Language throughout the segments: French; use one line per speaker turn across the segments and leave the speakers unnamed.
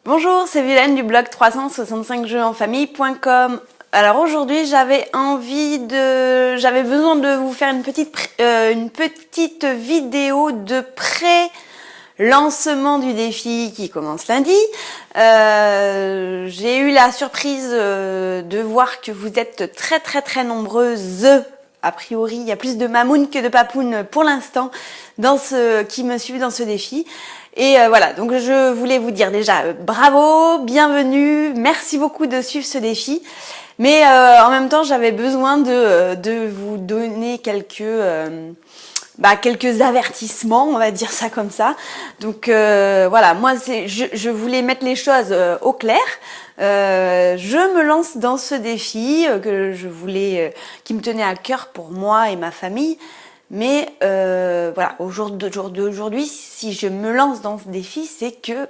Bonjour, c'est Violaine du blog 365jeuxenfamille.com. Alors aujourd'hui, j'avais besoin de vous faire une petite vidéo de pré-lancement du défi qui commence lundi. J'ai eu la surprise de voir que vous êtes très nombreuses. A priori, il y a plus de mamounes que de papounes pour l'instant qui me suivent dans ce défi. Et voilà, donc je voulais vous dire déjà bravo, bienvenue, merci beaucoup de suivre ce défi. Mais en même temps, j'avais besoin de vous donner quelques avertissements, on va dire ça comme ça. Donc voilà, moi je voulais mettre les choses au clair. Je me lance dans ce défi qui me tenait à cœur pour moi et ma famille. Mais voilà, au jour d'aujourd'hui, si je me lance dans ce défi, c'est que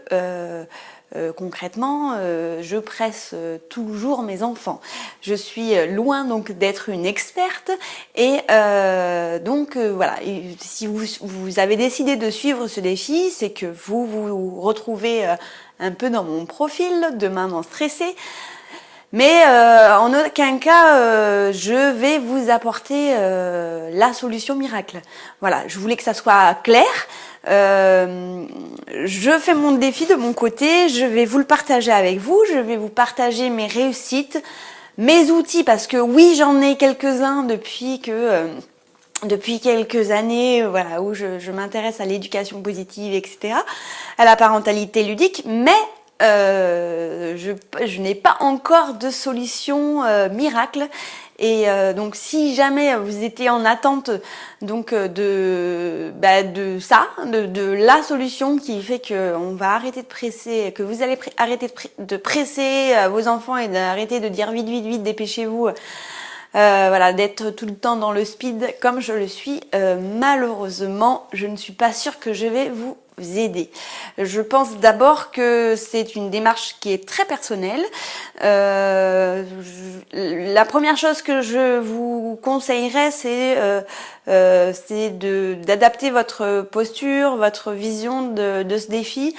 concrètement, je presse toujours mes enfants. Je suis loin donc d'être une experte et voilà. Et si vous avez décidé de suivre ce défi, c'est que vous vous retrouvez un peu dans mon profil de maman stressée. Mais en aucun cas, je vais vous apporter la solution miracle. Voilà, je voulais que ça soit clair. Je fais mon défi de mon côté, je vais vous le partager avec vous, je vais vous partager mes réussites, mes outils, parce que oui, j'en ai quelques-uns depuis quelques années, voilà, où je m'intéresse à l'éducation positive, etc., à la parentalité ludique, mais je n'ai pas encore de solution miracle. Et donc si jamais vous étiez en attente donc de la solution qui fait que on va arrêter de presser, que vous allez arrêter de presser vos enfants et d'arrêter de dire vite, dépêchez-vous. Voilà, d'être tout le temps dans le speed comme je le suis, malheureusement, je ne suis pas sûre que je vais vous aider. Je pense d'abord que c'est une démarche qui est très personnelle. La première chose que je vous conseillerais, c'est d'adapter votre posture, votre vision de ce défi.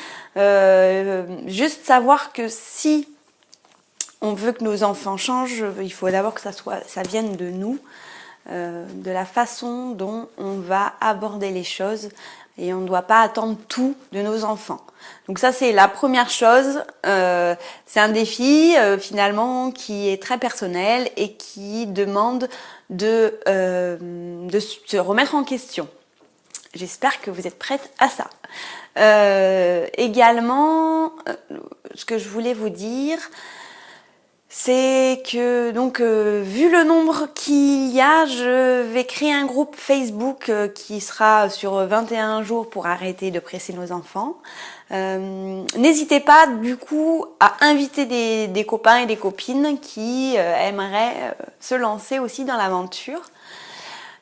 Juste savoir que si on veut que nos enfants changent, il faut d'abord que ça vienne de nous, de la façon dont on va aborder les choses, et on ne doit pas attendre tout de nos enfants. Donc ça, c'est la première chose. C'est un défi finalement qui est très personnel et qui demande de se remettre en question. J'espère que vous êtes prête à ça. Également, ce que je voulais vous dire, c'est que donc vu le nombre qu'il y a, je vais créer un groupe Facebook qui sera sur 21 jours pour arrêter de presser nos enfants. N'hésitez pas du coup à inviter des copains et des copines qui aimeraient se lancer aussi dans l'aventure.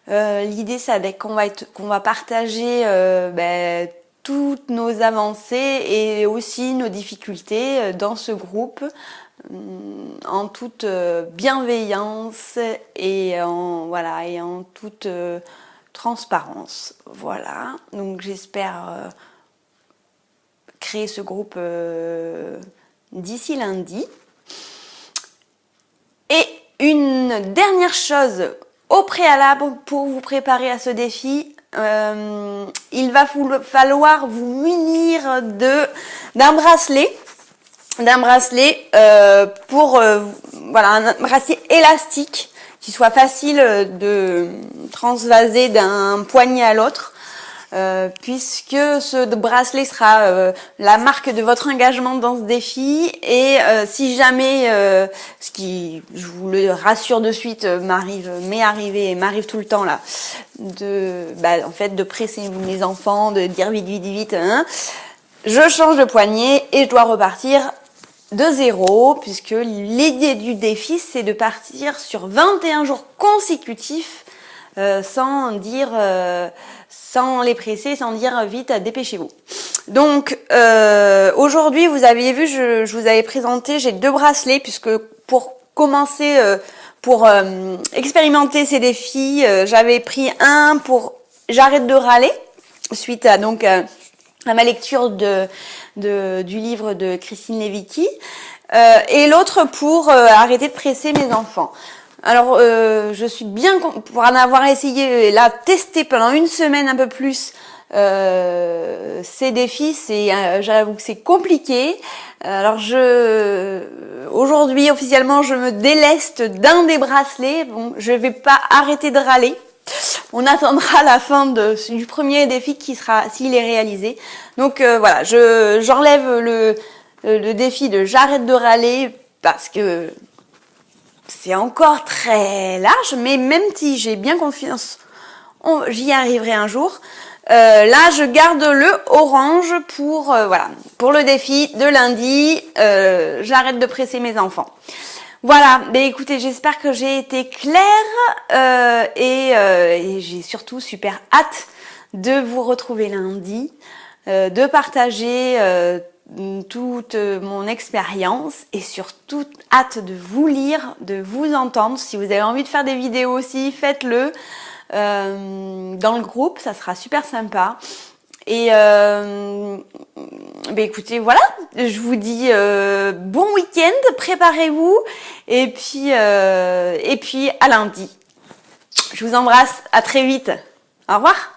L'idée, c'est qu'on va partager toutes nos avancées et aussi nos difficultés dans ce groupe, en toute bienveillance et en toute transparence. Voilà, donc j'espère créer ce groupe d'ici lundi. Et une dernière chose au préalable pour vous préparer à ce défi, il va falloir vous munir d'un bracelet. Un bracelet élastique qui soit facile de transvaser d'un poignet à l'autre, puisque ce bracelet sera la marque de votre engagement dans ce défi. Et si jamais, ce qui, je vous le rassure de suite, m'arrive tout le temps là, de presser mes enfants, de dire vite, hein, je change de poignet et je dois repartir de zéro, puisque l'idée du défi, c'est de partir sur 21 jours consécutifs sans les presser, sans dire vite, dépêchez-vous. Donc aujourd'hui, vous aviez vu, je vous avais présenté, j'ai 2 bracelets, puisque pour commencer, pour expérimenter ces défis, j'avais pris un pour j'arrête de râler, suite à à ma lecture du livre de Christine Levicki, et l'autre pour arrêter de presser mes enfants. Alors, je suis bien, pour en avoir essayé, là, testé pendant une semaine un peu plus, ces défis, j'avoue que c'est compliqué. Alors, aujourd'hui, officiellement, je me déleste d'un des bracelets. Bon, je vais pas arrêter de râler. On attendra la fin du premier défi qui sera, s'il est réalisé. Donc, voilà, j'enlève le défi de j'arrête de râler parce que c'est encore très large, mais même si j'ai bien confiance, j'y arriverai un jour. Là, je garde le orange pour voilà, pour le défi de lundi. J'arrête de presser mes enfants. Voilà. Ben écoutez, j'espère que j'ai été claire et j'ai surtout super hâte de vous retrouver lundi, de partager toute mon expérience et surtout hâte de vous lire, de vous entendre. Si vous avez envie de faire des vidéos aussi, faites-le dans le groupe, ça sera super sympa. Et ben écoutez, voilà, je vous dis bon week-end, préparez-vous et puis à lundi. Je vous embrasse, à très vite. Au revoir.